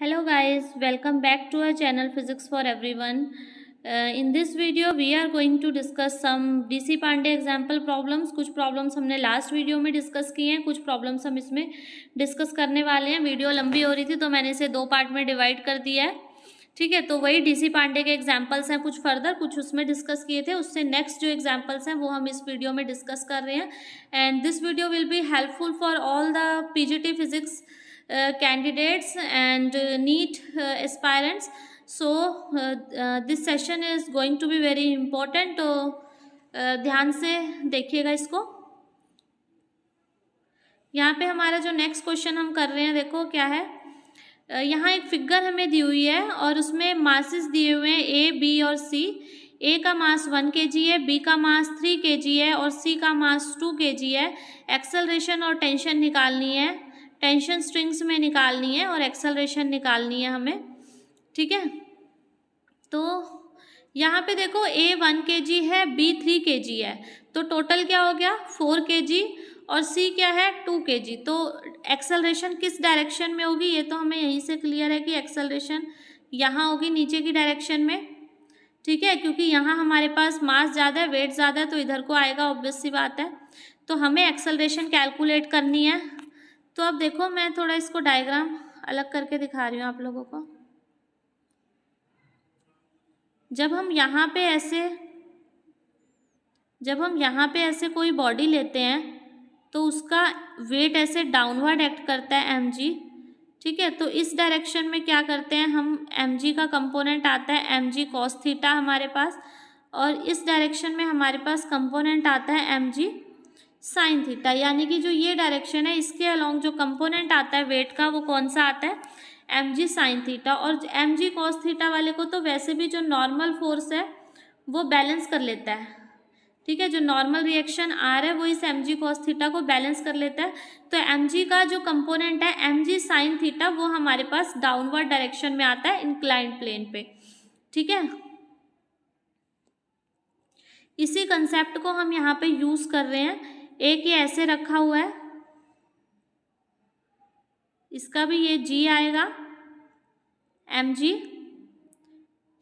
Hello guys, welcome back to our channel Physics for Everyone. In this video we are going to discuss some DC Pandey example problems. कुछ problems हमने last video में discuss किए हैं, कुछ problems हम इसमें discuss करने वाले हैं. वीडियो लंबी हो रही थी तो मैंने इसे दो पार्ट में डिवाइड कर दिया है. ठीक है, तो वही डीसी पांडे के एग्जाम्पल्स हैं, कुछ फर्दर कुछ उसमें डिस्कस किए थे. उससे नेक्स्ट जो एग्जाम्पल्स हैं वो हम इस वीडियो में डिस्कस कर रहे हैं. And this video will be helpful for all the PGT physics candidates and NEET aspirants. So this session is going to be very important. तो ध्यान से देखिएगा इसको. यहाँ पे हमारा जो नेक्स्ट क्वेश्चन हम कर रहे हैं, देखो क्या है. यहाँ एक फिगर हमें दी हुई है और उसमें मासेस दिए हुए हैं ए, बी और सी. ए का मास 1 kg है, बी का मास 3 kg है और सी का मास 2 kg है. एक्सेलरेशन और टेंशन निकालनी है. टेंशन स्ट्रिंग्स में निकालनी है और एक्सेलरेशन निकालनी है हमें. ठीक है, तो यहाँ पे देखो ए 1 kg है, बी 3 kg है, तो टोटल क्या हो गया 4 kg और सी क्या है 2 kg. तो एक्सेलरेशन किस डायरेक्शन में होगी ये तो हमें यहीं से क्लियर है कि एक्सेलरेशन यहाँ होगी नीचे की डायरेक्शन में. ठीक है, क्योंकि यहाँ हमारे पास मास ज़्यादा है, वेट ज़्यादा है, तो इधर को आएगा, ऑब्वियस सी बात है. तो हमें एक्सेलरेशन कैलकुलेट करनी है. तो अब देखो मैं थोड़ा इसको डायग्राम अलग करके दिखा रही हूँ आप लोगों को. जब हम यहाँ पे ऐसे कोई बॉडी लेते हैं तो उसका वेट ऐसे डाउनवर्ड एक्ट करता है mg. ठीक है, तो इस डायरेक्शन में क्या करते हैं हम, mg का कंपोनेंट आता है mg cos थीटा हमारे पास, और इस डायरेक्शन में हमारे पास कंपोनेंट आता है mg साइन थीटा. यानी कि जो ये डायरेक्शन है इसके अलोंग जो कंपोनेंट आता है वेट का वो कौन सा आता है mg साइन थीटा. और mg cos थीटा वाले को तो वैसे भी जो नॉर्मल फोर्स है वो बैलेंस कर लेता है. ठीक है, जो नॉर्मल रिएक्शन आ रहा है वो इस mg cos थीटा को बैलेंस कर लेता है. तो mg का जो कंपोनेंट है mg साइन थीटा वो हमारे पास डाउनवर्ड डायरेक्शन में आता है इंक्लाइंड प्लेन पे. ठीक है, इसी कंसेप्ट को हम यहाँ पे यूज कर रहे हैं. एक ये ऐसे रखा हुआ है, इसका भी ये g आएगा mg.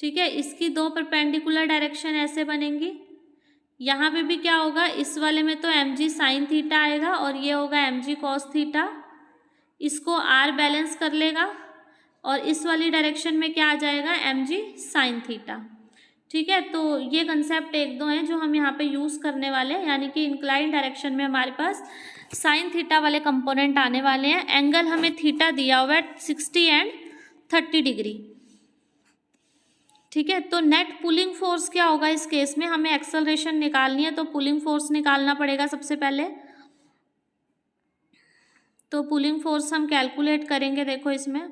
ठीक है, इसकी दो परपेंडिकुलर डायरेक्शन ऐसे बनेंगी. यहाँ पे भी क्या होगा, इस वाले में तो mg साइन थीटा आएगा और ये होगा mg cos थीटा. इसको r बैलेंस कर लेगा और इस वाली डायरेक्शन में क्या आ जाएगा mg साइन थीटा. ठीक है, तो ये कंसेप्ट एक दो हैं जो हम यहाँ पे यूज़ करने वाले हैं. यानी कि इंक्लाइन डायरेक्शन में हमारे पास साइन थीटा वाले कंपोनेंट आने वाले हैं. एंगल हमें थीटा दिया हुआ है 60 एंड 30 डिग्री. ठीक है, तो नेट पुलिंग फोर्स क्या होगा इस केस में, हमें एक्सेलरेशन निकालनी है तो पुलिंग फोर्स निकालना पड़ेगा सबसे पहले. तो पुलिंग फोर्स हम कैलकुलेट करेंगे. देखो इसमें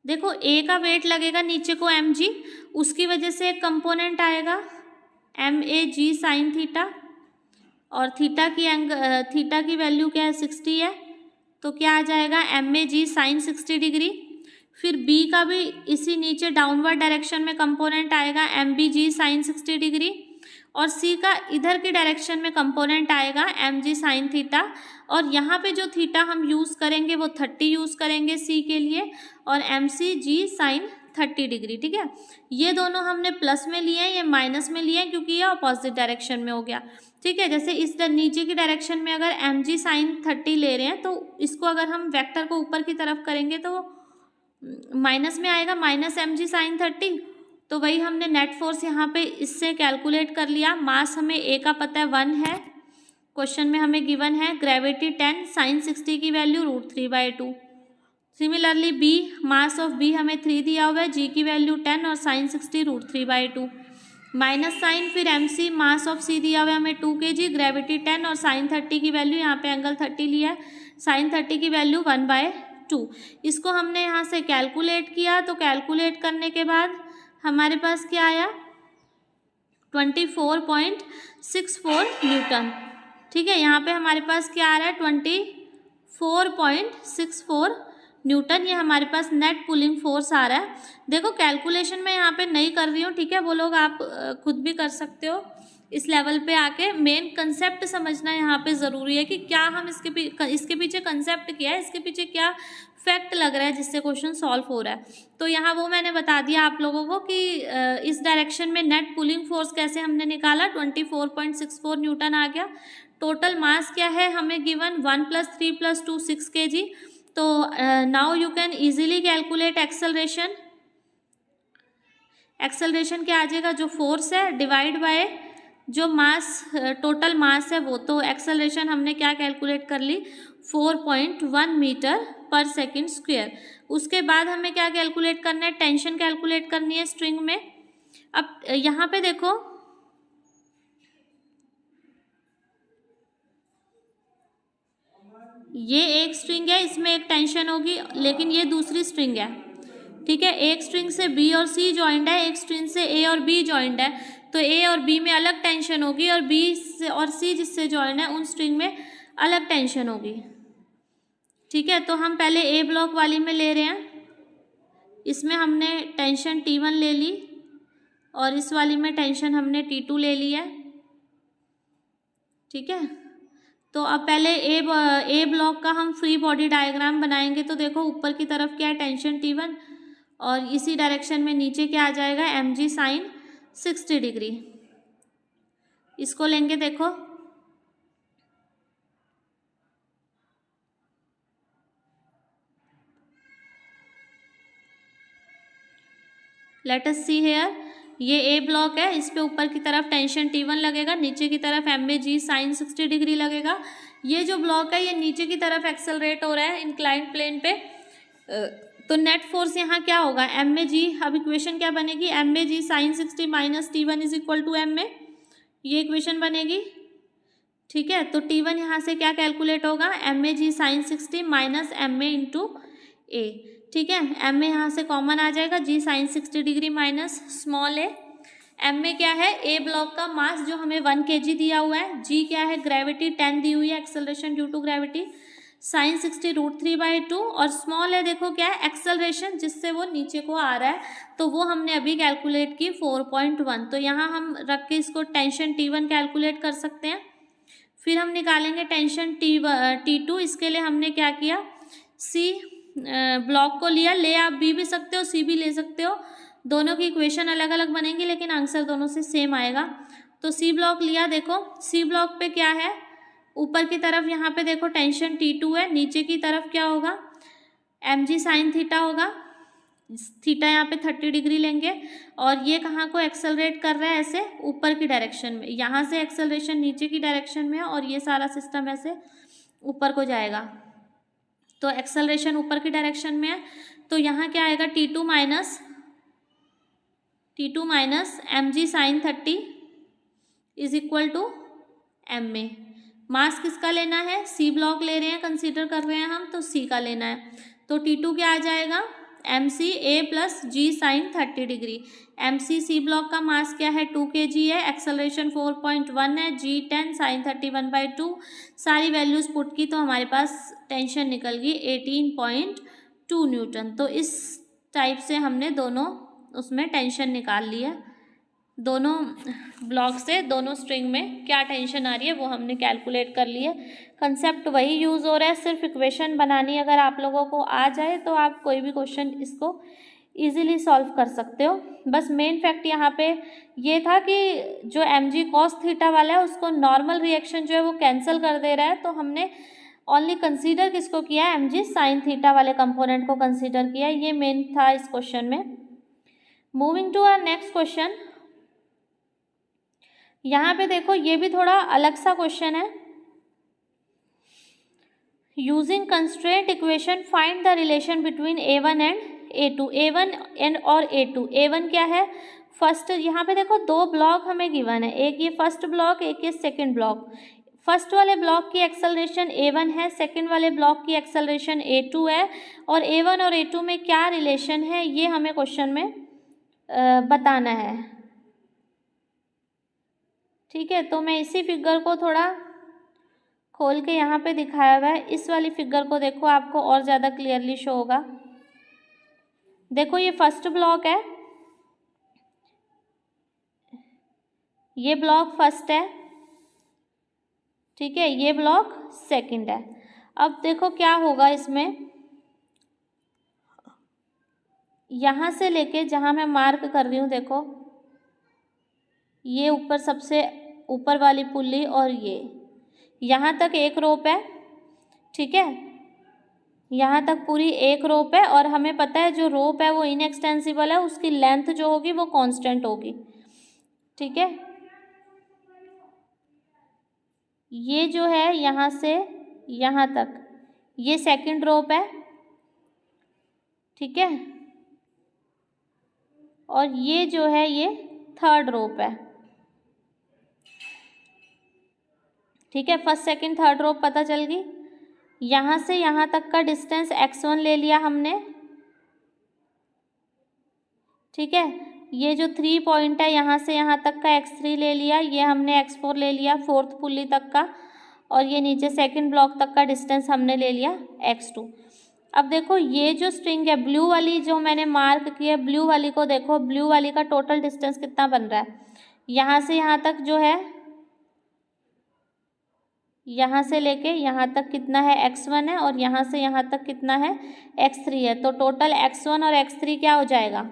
देखो ए का वेट लगेगा नीचे को mg, उसकी वजह से एक कंपोनेंट आएगा mag साइन थीटा, और थीटा की वैल्यू क्या है 60 है, तो क्या आ जाएगा mag साइन 60 डिग्री. फिर b का भी इसी नीचे डाउनवर्ड डायरेक्शन में कंपोनेंट आएगा mbg साइन 60 डिग्री, और c का इधर की डायरेक्शन में कंपोनेंट आएगा mg साइन थीटा. और यहाँ पे जो थीटा हम यूज़ करेंगे वो 30 यूज़ करेंगे c के लिए, और mcg साइन 30 डिग्री. ठीक है, ये दोनों हमने प्लस में लिए हैं, ये माइनस में लिए हैं क्योंकि ये अपोजिट डायरेक्शन में हो गया. ठीक है, जैसे इस नीचे की डायरेक्शन में अगर mg साइन 30 ले रहे हैं तो इसको अगर हम वेक्टर को ऊपर की तरफ करेंगे तो माइनस में आएगा, माइनस mg साइन 30. तो वही हमने नेट फोर्स यहाँ पे इससे कैलकुलेट कर लिया. मास हमें ए का पता है 1 है, क्वेश्चन में हमें गिवन है. ग्रेविटी 10, साइन 60 की value √3/2. Similarly B, mass of B हमें 3 दिया हुआ है, जी की वैल्यू 10 और साइन 60 √3/2. माइनस साइन, फिर mc, मास ऑफ सी दिया हुआ है हमें 2 kg, ग्रेविटी 10 और साइन 30 की वैल्यू, यहाँ पे एंगल 30 लिया है, साइन 30 की वैल्यू 1/2. इसको हमने यहाँ से कैलकुलेट किया. तो कैलकुलेट करने के बाद हमारे पास क्या आया 24.64 न्यूटन. ठीक है, यहाँ पे हमारे पास क्या आ रहा है 24.64 न्यूटन. ये हमारे पास नेट पुलिंग फोर्स आ रहा है. देखो कैलकुलेशन मैं यहाँ पे नहीं कर रही हूँ. ठीक है, वो लोग आप खुद भी कर सकते हो. इस लेवल पे आके मेन कंसेप्ट समझना यहाँ पे ज़रूरी है कि क्या हम इसके पीछे कंसेप्ट क्या है, इसके पीछे क्या फैक्ट लग रहा है जिससे क्वेश्चन सॉल्व हो रहा है। तो यहाँ वो मैंने बता दिया आप लोगों को कि इस डायरेक्शन में नेट पुलिंग फोर्स कैसे हमने निकाला, 24.64 न्यूटन आ गया। टोटल मास क्या है हमें गिवन, 1 + 3 + 2 6 kg। तो now you can easily calculate acceleration. Acceleration क्या आ जाएगा, जो फोर्स है डिवाइड बाय जो मास, टोटल मास है वो। तो एक्सेलरेशन हमने क्या कैलकुलेट कर ली, 4.1 मीटर पर सेकंड स्क्वायर। उसके बाद हमें क्या कैलकुलेट करना है, टेंशन कैलकुलेट करनी है स्ट्रिंग में। अब यहाँ पे देखो ये एक स्ट्रिंग है, इसमें एक टेंशन होगी, लेकिन ये दूसरी स्ट्रिंग है, ठीक है। एक स्ट्रिंग से बी और सी जॉइंट है, एक स्ट्रिंग से ए और बी जॉइंट है, तो ए और बी में अलग टेंशन होगी और बी और सी जिससे जॉइंट है उन स्ट्रिंग में अलग टेंशन होगी, ठीक है। तो हम पहले ए ब्लॉक वाली में ले रहे हैं, इसमें हमने टेंशन T1 ले ली और इस वाली में टेंशन हमने T2 ले ली है, ठीक है। तो अब पहले ए ब्लॉक का हम फ्री बॉडी डायग्राम बनाएंगे। तो देखो ऊपर की तरफ क्या है, टेंशन T1 और इसी डायरेक्शन में नीचे क्या आ जाएगा, mg sin 60 डिग्री। इसको लेंगे, देखो लेट अस सी हेयर, ये ए ब्लॉक है, इस पे ऊपर की तरफ टेंशन T1 लगेगा, नीचे की तरफ mg sin 60 डिग्री लगेगा। ये जो ब्लॉक है ये नीचे की तरफ एक्सेलरेट हो रहा है इंक्लाइंड प्लेन पे। तो नेट फोर्स यहाँ क्या होगा, mg, अब इक्वेशन क्या बनेगी, mg sin 60 minus T1 is equal to ma, ये इक्वेशन बनेगी, ठीक है। तो T1 यहाँ से क्या कैलकुलेट होगा, mag sin 60 minus ma into A, ठीक है। ma यहाँ से कॉमन आ जाएगा, g sin 60 degree minus small a। ma क्या है, ए ब्लॉक का मास जो हमें 1 kg दिया हुआ है, g क्या है, ग्रेविटी 10 दी हुई है, acceleration due to gravity, sin 60 √3/2 और स्मॉल है देखो क्या है, एक्सेलरेशन जिससे वो नीचे को आ रहा है, तो वो हमने अभी कैलकुलेट की 4.1। तो यहाँ हम रख के इसको टेंशन T1 कैलकुलेट कर सकते हैं। फिर हम निकालेंगे टेंशन T2। इसके लिए हमने क्या किया, सी ब्लॉक को लिया, ले आप बी भी सकते हो, सी भी ले सकते हो, दोनों की इक्वेशन अलग अलग बनेंगी लेकिन आंसर दोनों से सेम आएगा। तो सी ब्लॉक लिया, देखो सी ब्लॉक पे क्या है, ऊपर की तरफ यहाँ पे देखो टेंशन T2 है, नीचे की तरफ क्या होगा, mg sin थीटा होगा, थीटा यहाँ पे 30 डिग्री लेंगे और ये कहाँ को एक्सेलरेट कर रहा है, ऐसे ऊपर की डायरेक्शन में, यहाँ से एक्सेलरेशन नीचे की डायरेक्शन में है और ये सारा सिस्टम ऐसे ऊपर को जाएगा, तो एक्सेलरेशन ऊपर की डायरेक्शन में है। तो यहाँ क्या आएगा, T2 minus mg sin 30 is equal to ma। Mass किसका लेना है, सी ब्लॉक ले रहे हैं, कंसीडर कर रहे हैं हम, तो सी का लेना है। तो T2 क्या आ जाएगा, mc a plus g sin 30 degree. mc C block का मास क्या है, 2 kg है, एक्सेलरेशन 4.1 है, g 10 sin 31/2। सारी वैल्यूज पुट की तो हमारे पास टेंशन निकल गई 18.2 न्यूटन। तो इस टाइप से हमने दोनों उसमें टेंशन निकाल लिया, दोनों ब्लॉक से दोनों स्ट्रिंग में क्या टेंशन आ रही है वो हमने कैलकुलेट कर लिया। कंसेप्ट वही यूज़ हो रहा है, सिर्फ इक्वेशन बनानी अगर आप लोगों को आ जाए तो आप कोई भी क्वेश्चन इसको इजीली सॉल्व कर सकते हो। बस मेन फैक्ट यहाँ पे ये था कि जो mg cos थीटा वाला है उसको नॉर्मल रिएक्शन जो है वो कैंसिल कर दे रहा है, तो हमने ओनली कंसीडर किसको किया है, mg sin थीटा वाले कंपोनेंट को कंसीडर किया, ये मेन था इस क्वेश्चन में। Moving to our next question, यहाँ पे देखो ये भी थोड़ा अलग सा क्वेश्चन है। Using constraint equation find the relation between A1 and A2। A1 and और A2, A1 क्या है, फर्स्ट, यहाँ पे देखो दो ब्लॉक हमें गिवन है, एक ये फर्स्ट ब्लॉक, एक ये सेकंड ब्लॉक। फर्स्ट वाले ब्लॉक की एक्सेलरेशन A1 है, सेकंड वाले ब्लॉक की एक्सेलरेशन A2 है, और A1 और A2 में क्या रिलेशन है ये हमें क्वेश्चन में बताना है, ठीक है। तो मैं इसी फिगर को थोड़ा खोल के यहाँ पे दिखाया हुआ है, इस वाली फिगर को देखो, आपको और ज़्यादा क्लियरली शो होगा। देखो ये फर्स्ट ब्लॉक है, ये ब्लॉक फर्स्ट है, ठीक है, ये ब्लॉक सेकंड है। अब देखो क्या होगा इसमें, यहाँ से लेके जहाँ मैं मार्क कर रही हूँ, देखो ये ऊपर सबसे ऊपर वाली पुल्ली और ये यहाँ तक एक रोप है, ठीक है, यहाँ तक पूरी एक रोप है। और हमें पता है जो रोप है वो इनएक्सटेंसिबल है, उसकी लेंथ जो होगी वो कांस्टेंट होगी, ठीक है। ये जो है यहाँ से यहाँ तक ये सेकंड रोप है, ठीक है, और ये जो है ये थर्ड रोप है, ठीक है। फर्स्ट सेकंड थर्ड रोप पता चल गई। यहाँ से यहाँ तक का डिस्टेंस x1 ले लिया हमने, ठीक है। ये जो 3 पॉइंट है यहाँ से यहाँ तक का x3 ले लिया, ये हमने x4 ले लिया फोर्थ पुल्ली तक का, और ये नीचे सेकंड ब्लॉक तक का डिस्टेंस हमने ले लिया x2। अब देखो ये जो स्ट्रिंग है ब्लू वाली जो मैंने मार्क की है, ब्लू वाली को देखो, ब्लू वाली का टोटल डिस्टेंस कितना बन रहा है, यहाँ से यहाँ तक जो है, यहाँ से लेके यहाँ तक कितना है x1 है, और यहाँ से यहाँ तक कितना है x3 है। तो टोटल x1 और x3 क्या हो जाएगा,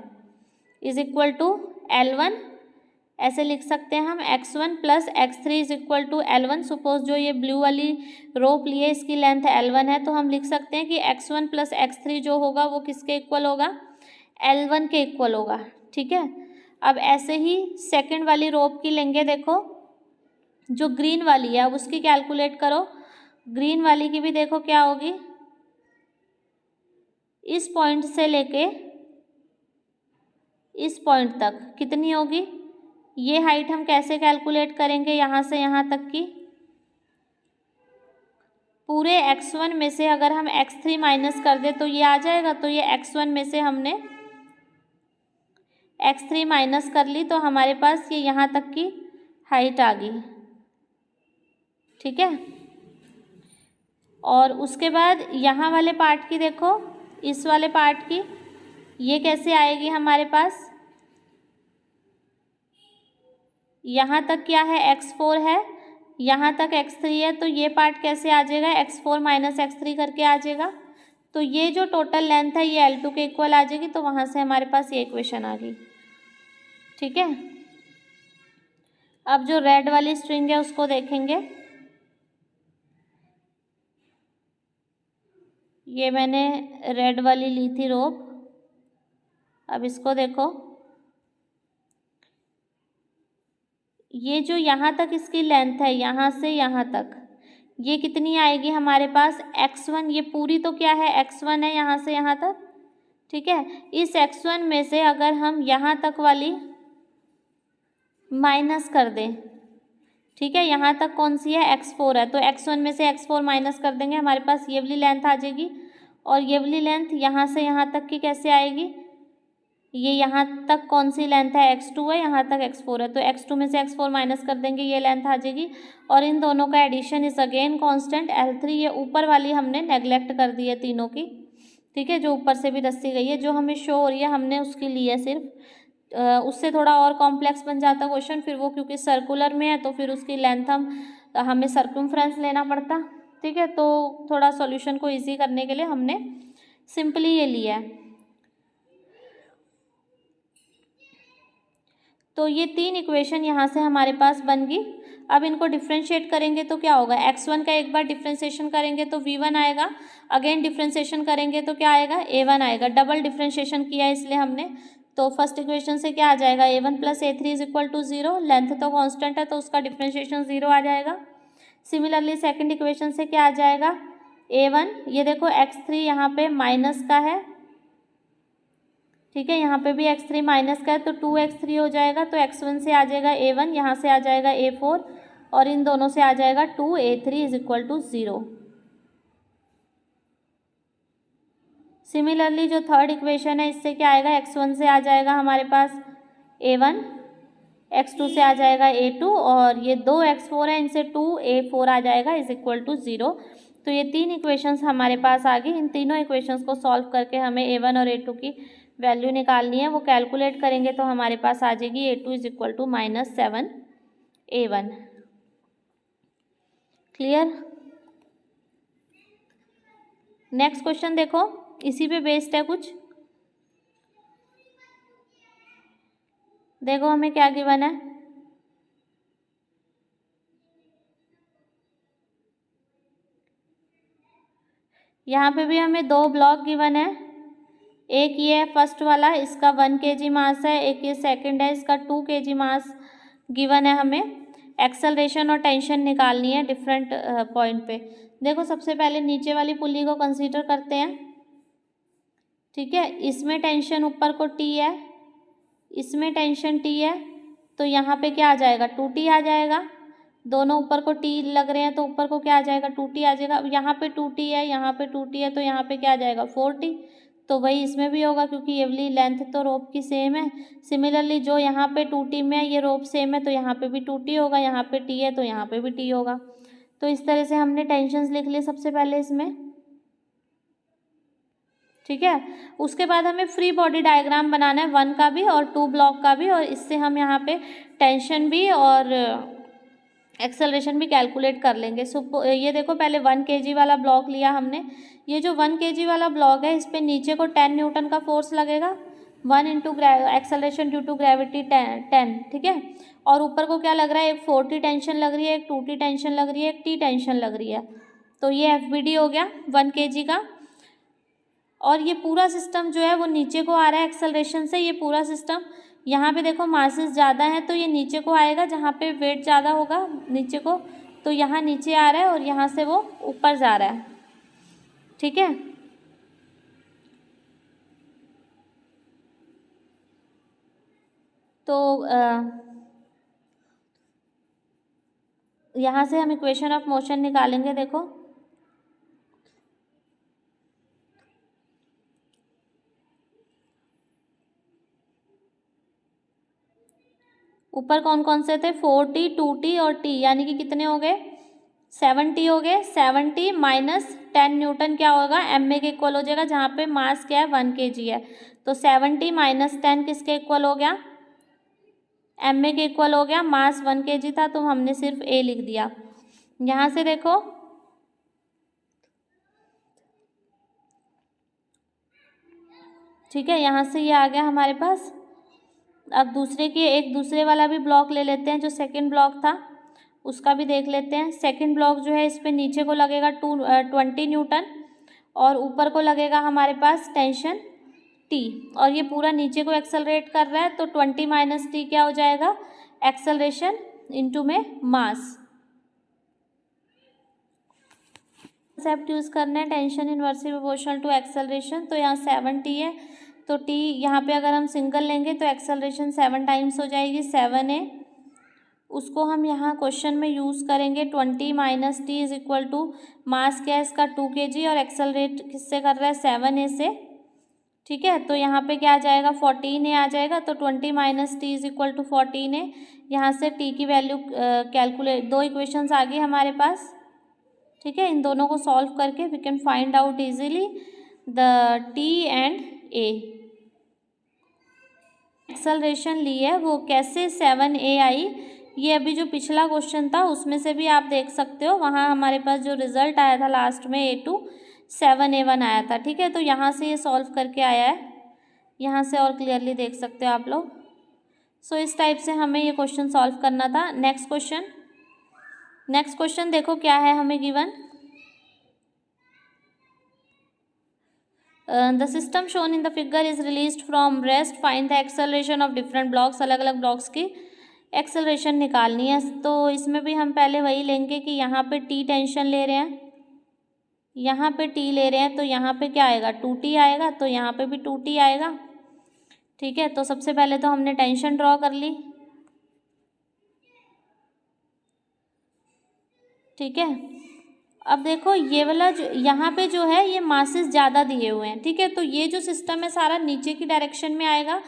इज इक्वल टू L1। ऐसे लिख सकते हैं हम x1 plus x3 is equal to L1। Suppose जो ये ब्लू वाली रोप ली है इसकी लेंथ L1 है, तो हम लिख सकते हैं कि x1 प्लस x3 जो होगा वो किसके इक्वल होगा, L1 के इक्वल होगा, ठीक है। अब ऐसे ही सेकंड वाली रोप की लेंगे, देखो जो ग्रीन वाली है अब उसकी कैलकुलेट करो। ग्रीन वाली की भी देखो क्या होगी, इस पॉइंट से लेके इस पॉइंट तक कितनी होगी, ये हाइट हम कैसे कैलकुलेट करेंगे, यहाँ से यहाँ तक की पूरे x1 में से अगर हम x3 माइनस कर दे तो ये आ जाएगा। तो ये x1 में से हमने x3 माइनस कर ली, तो हमारे पास ये यहाँ तक की हाइट आ गई, ठीक है। और उसके बाद यहाँ वाले पार्ट की देखो, इस वाले पार्ट की ये कैसे आएगी हमारे पास, यहाँ तक क्या है x4 है, यहाँ तक x3 है, तो ये पार्ट कैसे आ जाएगा, x4 माइनस x3 करके आ जाएगा। तो ये जो टोटल लेंथ है ये L2 के इक्वल आ जाएगी। तो वहाँ से हमारे पास ये इक्वेशन आ गई, ठीक है। अब जो रेड वाली स्ट्रिंग है उसको देखेंगे। ये मैंने रेड वाली ली थी रोप, अब इसको देखो, ये जो यहाँ तक इसकी लेंथ है यहाँ से यहाँ तक ये कितनी आएगी हमारे पास, x1। ये पूरी तो क्या है x1 है यहाँ से यहाँ तक, ठीक है। इस x1 में से अगर हम यहाँ तक वाली माइनस कर दें, ठीक है, यहाँ तक कौन सी है x4 है, तो x1 में से x4 माइनस कर देंगे, हमारे पास ये वाली लेंथ आ जाएगी। और ये वाली लेंथ यहाँ से यहाँ तक की कैसे आएगी, ये यहाँ तक कौन सी लेंथ है x2 है, यहाँ तक x4 है, तो x2 में से x4 माइनस कर देंगे, ये लेंथ आ जाएगी। और इन दोनों का addition is again constant L3। ये ऊपर वाली हमने नेगलेक्ट कर दी है तीनों की, ठीक है, जो ऊपर से भी रस्सी गई है, जो हमें शो हो रही है हमने उसकी ली है सिर्फ। उससे थोड़ा और कॉम्प्लेक्स बन जाता क्वेश्चन फिर वो, क्योंकि सर्कुलर में है तो फिर उसकी लेंथ हमें सर्कमफ्रेंस लेना पड़ता, ठीक है। तो थोड़ा सॉल्यूशन को ईजी करने के लिए हमने सिंपली ये लिया है। तो ये 3 इक्वेशन यहाँ से हमारे पास बन गई। अब इनको डिफ्रेंशिएट करेंगे तो क्या होगा, x1 का एक बार डिफ्रेंशिएशन करेंगे तो v1 आएगा, अगेन डिफ्रेंशिएशन करेंगे तो क्या आएगा, a1 आएगा। डबल डिफ्रेंशिएशन किया इसलिए हमने, तो फर्स्ट इक्वेशन से क्या आ जाएगा, a1 plus a3 is equal to 0। Length तो कांस्टेंट है तो उसका डिफ्रेंशिएशन 0 आ जाएगा। सिमिलरली सेकेंड इक्वेशन से क्या आ जाएगा, a1, ये देखो x3 यहाँ पे माइनस का है, ठीक है, यहाँ पे भी x3 माइनस का है तो 2x3 हो जाएगा। तो x1 से आ जाएगा a1, यहाँ से आ जाएगा a4, और इन दोनों से आ जाएगा 2a3 is equal to 0। Similarly जो थर्ड इक्वेशन है इससे क्या आएगा, x1 से आ जाएगा हमारे पास a1, x2 से आ जाएगा a2, और ये 2x4 है, इनसे 2a4 आ जाएगा इज इक्वल टू 0। तो ये 3 इक्वेशंस हमारे पास आ गई। इन तीनों इक्वेशंस को सॉल्व करके हमें a1 और a2 की वैल्यू निकालनी है। वो कैलकुलेट करेंगे तो हमारे पास आ जाएगी a2 is equal to -7 A1। Clear. Next question देखो, इसी पे बेस्ड है कुछ। देखो हमें क्या गिवन है। यहाँ पे भी हमें 2 ब्लॉक गिवन है। एक ये है फर्स्ट वाला, इसका 1 kg मास है। एक ये सेकंड है, इसका 2 kg मास गिवन है। हमें एक्सेलरेशन और टेंशन निकालनी है डिफरेंट पॉइंट पे। देखो सबसे पहले नीचे वाली पुल्ली को कंसीडर करते हैं। ठीक है, इसमें टेंशन ऊपर को T है, इसमें टेंशन T है, तो यहाँ पे क्या आ जाएगा 2T आ जाएगा। दोनों ऊपर को T लग रहे हैं तो ऊपर को क्या आ जाएगा 2T आ जाएगा। यहाँ पे 2T है, यहाँ पे 2T है, तो यहाँ पे क्या आ जाएगा 4T। तो वही इसमें भी होगा क्योंकि ये वाली लेंथ तो रोप की सेम है। सिमिलरली जो यहाँ पे 2T में ये रोप सेम है तो यहाँ पे भी 2T होगा, यहाँ पे T है तो यहाँ पे भी T होगा। तो इस तरह से हमने टेंशन्स लिख लिए सबसे पहले इसमें। ठीक है, उसके बाद हमें फ्री बॉडी डायग्राम बनाना है 1 का भी और 2 ब्लॉक का भी, और इससे हम यहाँ पे टेंशन भी और एक्सेलरेशन भी कैलकुलेट कर लेंगे। ये देखो पहले 1 kg वाला ब्लॉक लिया हमने। ये जो 1 kg वाला ब्लॉक है इस पे नीचे को 10 न्यूटन का फोर्स लगेगा। 1 into acceleration due to gravity 10। ठीक है, और ऊपर को क्या लग रहा है, एक 4T टेंशन लग रही है, एक 2T टेंशन लग रही है, एक T टेंशन लग रही है। तो ये FBD हो गया 1 kg का। और ये पूरा सिस्टम जो है वो नीचे को आ रहा है एक्सेलरेशन से। ये पूरा सिस्टम यहाँ पे देखो मासेस ज़्यादा है तो ये नीचे को आएगा, जहाँ पे वेट ज़्यादा होगा नीचे को तो यहाँ नीचे आ रहा है और यहाँ से वो ऊपर जा रहा है। ठीक है, तो यहाँ से हम इक्वेशन ऑफ मोशन निकालेंगे। देखो ऊपर कौन कौन से थे, 4T 2T और T, यानी कि कितने हो गए 7T हो गए। 7T माइनस 10 न्यूटन क्या होगा, MA के इक्वल हो जाएगा, जहाँ पे मास क्या है 1 kg है। तो 7T माइनस 10 किसके इक्वल हो गया, MA के इक्वल हो गया। मास 1 kg था तो हमने सिर्फ A लिख दिया। यहाँ से देखो ठीक है, यहाँ से ये आ गया हमारे पास। अब एक दूसरे वाला भी ब्लॉक ले लेते हैं, जो सेकंड ब्लॉक था उसका भी देख लेते हैं। सेकंड ब्लॉक जो है इस पे नीचे को लगेगा 20 न्यूटन और ऊपर को लगेगा हमारे पास टेंशन T, और ये पूरा नीचे को एक्सेलरेट कर रहा है तो 20 माइनस T क्या हो जाएगा, एक्सेलरेशन इनटू में मास। कंसेप्ट यूज़ करना है, tension inversely proportional to acceleration. तो यहाँ 7T है तो T यहाँ पे अगर हम सिंगल लेंगे तो एक्सेलरेशन 7 टाइम्स हो जाएगी, 7A। उसको हम यहाँ क्वेश्चन में यूज़ करेंगे। 20 minus T is equal to mass क्या है इसका 2 kg और एक्सेलरेट किससे कर रहा है 7A से। ठीक है, तो यहाँ पे क्या आ जाएगा 14A आ जाएगा। तो 20 minus T is equal to 14A। यहाँ से T की वैल्यू कैलकुलेट, 2 इक्वेशंस आ गई हमारे पास। ठीक है, इन दोनों को सॉल्व करके we can find out easily the T and A। Acceleration ली है वो कैसे 7A आई, ये अभी जो पिछला क्वेश्चन था उसमें से भी आप देख सकते हो। वहाँ हमारे पास जो रिजल्ट आया था लास्ट में A2 7A1 आया था। ठीक है, तो यहाँ से ये सॉल्व करके आया है, यहाँ से और क्लियरली देख सकते हो आप लोग। सो इस टाइप से हमें ये क्वेश्चन सॉल्व करना था। नेक्स्ट क्वेश्चन देखो क्या है हमें given. The system shown in the figure is released from rest, find the acceleration of different blocks. अलग अलग ब्लॉक्स की एक्सेलरेशन निकालनी है। तो इसमें भी हम पहले वही लेंगे कि यहाँ पे T टेंशन ले रहे हैं, यहाँ पे T ले रहे हैं, तो यहाँ पे क्या आएगा 2T आएगा, तो यहाँ पे भी 2T आएगा। ठीक है, तो सबसे पहले तो हमने टेंशन ड्रॉ कर ली। ठीक है, अब देखो ये वाला जो यहाँ पे जो है ये मासेस ज़्यादा दिए हुए हैं। ठीक है, तो ये जो सिस्टम है सारा नीचे की डायरेक्शन में आएगा,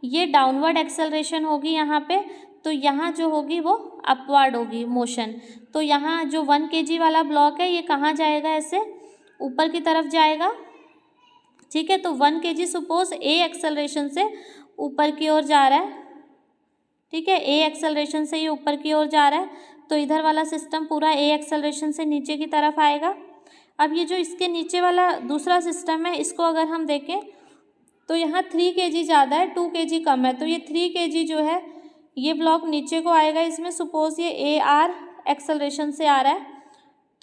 ये डाउनवर्ड एक्सेलरेशन होगी यहाँ पे, तो यहाँ जो होगी वो अपवर्ड होगी मोशन। तो यहाँ जो 1 kg वाला ब्लॉक है ये कहाँ जाएगा, ऐसे ऊपर की तरफ जाएगा। ठीक है, तो 1 kg सपोज A एक्सेलरेशन से ऊपर की ओर जा रहा है। ठीक है, ए एक्सेलरेशन से ये ऊपर की ओर जा रहा है, तो इधर वाला सिस्टम पूरा ए एक्सेलरेशन से नीचे की तरफ आएगा। अब ये जो इसके नीचे वाला दूसरा सिस्टम है, इसको अगर हम देखें तो यहाँ 3 kg ज़्यादा है, 2 kg कम है, तो ये 3 kg जो है ये ब्लॉक नीचे को आएगा। इसमें सपोज ये ए आर एक्सेलरेशन से आ रहा है,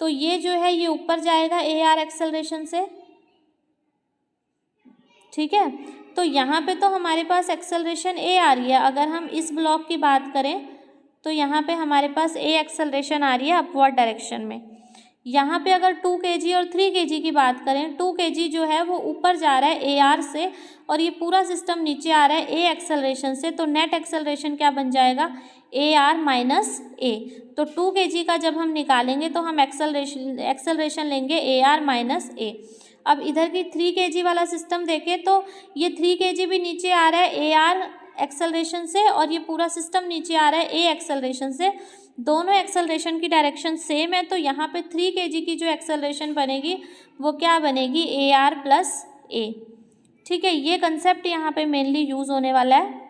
तो ये जो है ये ऊपर जाएगा ए आर एक्सेलरेशन से। ठीक है, तो यहाँ पे तो हमारे पास एक्सेलरेशन ए आ रही है। अगर हम इस ब्लॉक की बात करें तो यहाँ पे हमारे पास ए एक्सेलरेशन आ रही है अपवर्ड डायरेक्शन में। यहाँ पे अगर 2 kg और 3 kg की बात करें, 2 kg जो है वो ऊपर जा रहा है ए आर से और ये पूरा सिस्टम नीचे आ रहा है ए एक्सेलरेशन से, तो नेट एक्सेलरेशन क्या बन जाएगा, ए आर माइनस ए। तो 2 kg का जब हम निकालेंगे तो हम एक्सेलरेशन लेंगे ए आर माइनस ए। अब इधर की 3 kg वाला सिस्टम देखें तो ये 3 kg भी नीचे आ रहा है ए आर एक्सेलरेशन से और ये पूरा सिस्टम नीचे आ रहा है ए एक्सेलरेशन से। दोनों एक्सेलरेशन की डायरेक्शन सेम है, तो यहाँ पे 3 kg की जो एक्सेलरेशन बनेगी वो क्या बनेगी, ए आर प्लस ए। ठीक है, ये कंसेप्ट यहाँ पे मेनली यूज़ होने वाला है।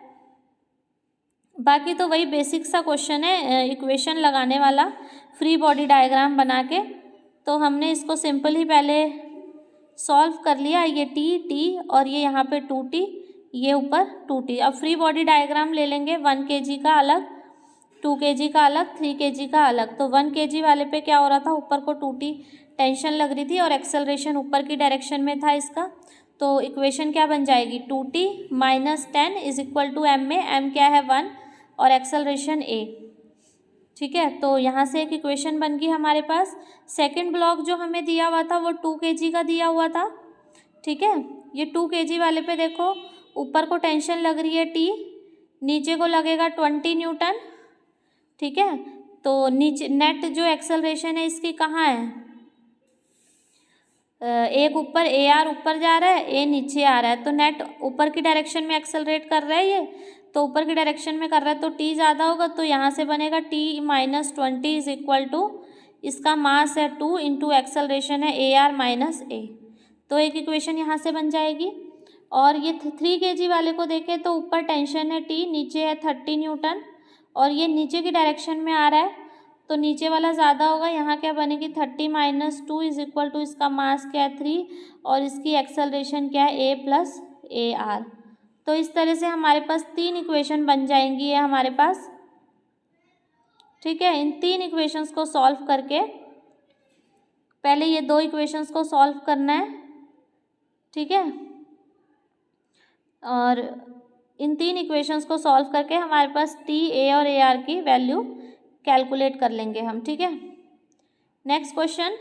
बाकी तो वही बेसिक सा क्वेश्चन है, इक्वेशन लगाने वाला फ्री बॉडी डायग्राम बना के। तो हमने इसको सिंपल ही पहले सॉल्व कर लिया, ये टी और ये यहाँ पे 2t, ये ऊपर 2t। अब फ्री बॉडी डायग्राम ले लेंगे, 1 kg का अलग, 2 kg का अलग, 3 kg का अलग। तो 1 kg वाले पे क्या हो रहा था, ऊपर को 2t टेंशन लग रही थी और एक्सेलरेशन ऊपर की डायरेक्शन में था इसका। तो इक्वेशन क्या बन जाएगी, 2t minus 10 is equal to m में m क्या है 1 और एक्सेलरेशन a। ठीक है, तो यहाँ से एक इक्वेशन बन गई हमारे पास। सेकंड ब्लॉक जो हमें दिया हुआ था वो 2 kg का दिया हुआ था। ठीक है, ये 2 kg वाले पे देखो ऊपर को टेंशन लग रही है t, नीचे को लगेगा 20 न्यूटन। ठीक है, तो नीचे नेट जो एक्सेलरेशन है इसकी कहाँ है, एक ऊपर ए आर ऊपर जा रहा है, ए नीचे आ रहा है, तो नेट ऊपर की डायरेक्शन में एक्सेलरेट कर रहा है ये, तो ऊपर की डायरेक्शन में कर रहा है तो टी ज़्यादा होगा, तो यहाँ से बनेगा T minus 20 is equal to, इसका मास है 2 इंटू एक्सेलरेशन है ए आर माइनस ए। तो एक इक्वेशन यहाँ से बन जाएगी। और ये 3 kg वाले को देखें तो ऊपर टेंशन है टी, नीचे है 30 न्यूटन और ये नीचे की डायरेक्शन में आ रहा है, तो नीचे वाला ज़्यादा होगा। यहाँ क्या बनेगी 30 माइनस 2 इज इक्वल टू, इसका मास क्या है 3 और इसकी एक्सेलरेशन क्या है ए प्लस ए आर। तो इस तरह से हमारे पास 3 इक्वेशन बन जाएंगी ये हमारे पास। ठीक है, इन 3 इक्वेशंस को सॉल्व करके पहले ये 2 इक्वेशंस को सॉल्व करना है। ठीक है, और इन 3 इक्वेशंस को सॉल्व करके हमारे पास टी, ए और ए आर की वैल्यू कैलकुलेट कर लेंगे हम। ठीक है, नेक्स्ट क्वेश्चन।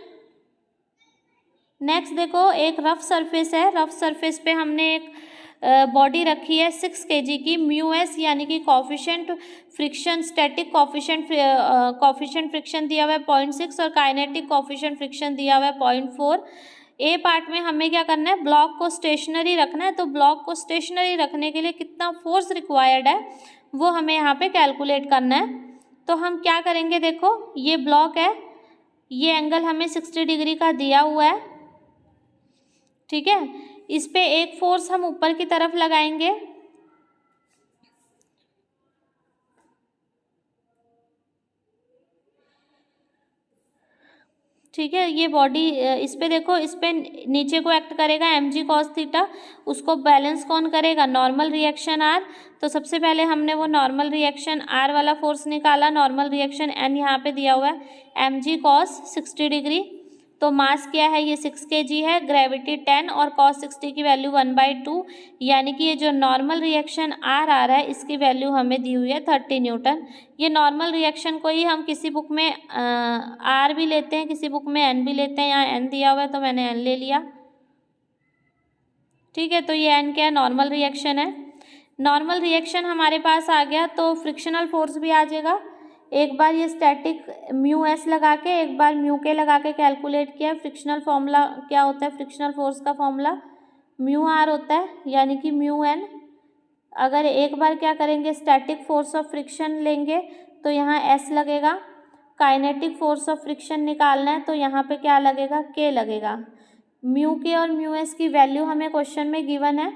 नेक्स्ट देखो, एक रफ सरफेस है, रफ सरफेस पे हमने एक बॉडी रखी है 6 kg की, म्यू एस यानी कि coefficient friction, static coefficient friction दिया हुआ है 0.6 और काइनेटिक कॉफिशेंट फ्रिक्शन दिया हुआ है 0.4। ए पार्ट में हमें क्या करना है, ब्लॉक को स्टेशनरी रखना है। तो ब्लॉक को स्टेशनरी रखने के लिए कितना फोर्स रिक्वायर्ड है वो हमें यहाँ पे कैलकुलेट करना है। तो हम क्या करेंगे, देखो ये ब्लॉक है, ये एंगल हमें 60 डिग्री का दिया हुआ है। ठीक है, इस पे एक फोर्स हम ऊपर की तरफ लगाएंगे। ठीक है, ये बॉडी इस पे देखो, इस पे नीचे को एक्ट करेगा mg cos थीटा, उसको बैलेंस कौन करेगा, नॉर्मल रिएक्शन r। तो सबसे पहले हमने वो नॉर्मल रिएक्शन r वाला फोर्स निकाला, नॉर्मल रिएक्शन n यहाँ पे दिया हुआ है mg cos 60 डिग्री। तो मास क्या है, ये 6 kg है, ग्रेविटी 10 और cos 60 की वैल्यू 1/2, यानी कि ये जो नॉर्मल रिएक्शन r आ रहा है इसकी वैल्यू हमें दी हुई है 30 न्यूटन। ये नॉर्मल रिएक्शन को ही हम किसी बुक में r भी लेते हैं, किसी बुक में n भी लेते हैं। यहाँ n दिया हुआ है तो मैंने n ले लिया। ठीक है, तो ये n क्या है, नॉर्मल रिएक्शन है। नॉर्मल रिएक्शन हमारे पास आ गया तो फ्रिक्शनल फोर्स भी आ जाएगा। एक बार ये स्टैटिक म्यू एस लगा के, एक बार म्यू के लगा के कैलकुलेट किया। फ्रिक्शनल फॉर्मूला क्या होता है, फ्रिक्शनल फोर्स का फॉर्मूला म्यू आर होता है, यानी कि म्यू एन। अगर एक बार क्या करेंगे, स्टैटिक फोर्स ऑफ फ्रिक्शन लेंगे तो यहाँ एस लगेगा। काइनेटिक फोर्स ऑफ फ्रिक्शन निकालना है तो यहाँ पे क्या लगेगा, के लगेगा। म्यू के और म्यू एस की वैल्यू हमें क्वेश्चन में गिवन है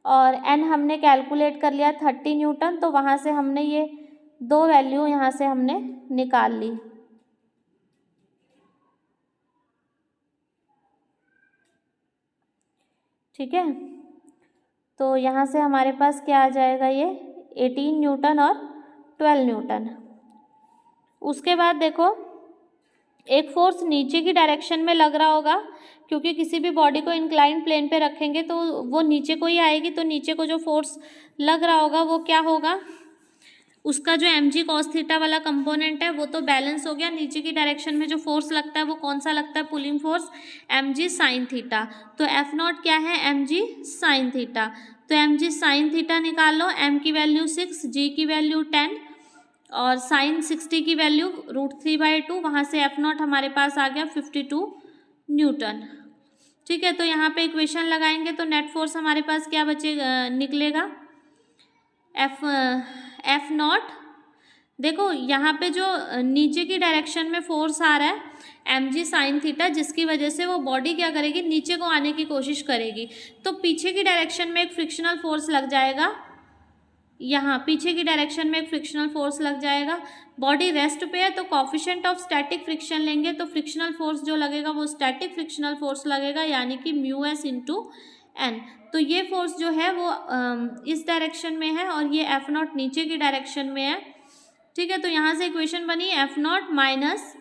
और एन हमने कैलकुलेट कर लिया 30 न्यूटन, तो वहाँ से हमने ये 2 वैल्यू यहाँ से हमने निकाल ली। ठीक है, तो यहाँ से हमारे पास क्या आ जाएगा, ये 18 न्यूटन और 12 न्यूटन। उसके बाद देखो एक फोर्स नीचे की डायरेक्शन में लग रहा होगा, क्योंकि किसी भी बॉडी को इंक्लाइन प्लेन पे रखेंगे तो वो नीचे को ही आएगी, तो नीचे को जो फोर्स लग रहा होगा वो क्या होगा, उसका जो mg cos थीटा वाला कंपोनेंट है वो तो बैलेंस हो गया। नीचे की डायरेक्शन में जो फोर्स लगता है वो कौन सा लगता है, pulling force mg sine theta. तो एफ नॉट क्या है, mg साइन थीटा। तो mg साइन थीटा निकाल लो, m की वैल्यू 6, g की वैल्यू 10 और साइन 60 की वैल्यू √3/2। वहाँ से एफ नॉट हमारे पास आ गया 52 न्यूटन। ठीक है, तो यहाँ पे इक्वेशन लगाएंगे तो नेट फोर्स हमारे पास क्या बचेगा, निकलेगा एफ नॉट। देखो यहाँ पे जो नीचे की डायरेक्शन में फोर्स आ रहा है mg साइन थीटा, जिसकी वजह से वो बॉडी क्या करेगी, नीचे को आने की कोशिश करेगी। तो पीछे की डायरेक्शन में एक फ्रिक्शनल फोर्स लग जाएगा, यहाँ पीछे की डायरेक्शन में एक फ्रिक्शनल फोर्स लग जाएगा। बॉडी रेस्ट पे है तो कोफिशिएंट ऑफ स्टैटिक फ्रिक्शन लेंगे, तो फ्रिक्शनल फोर्स जो लगेगा वो स्टैटिक फ्रिक्शनल फोर्स लगेगा, यानी कि μs × n। तो ये फोर्स जो है वो इस डायरेक्शन में है और ये एफ नॉट नीचे की डायरेक्शन में है। ठीक है, तो यहाँ से इक्वेशन बनी एफ नॉट माइनस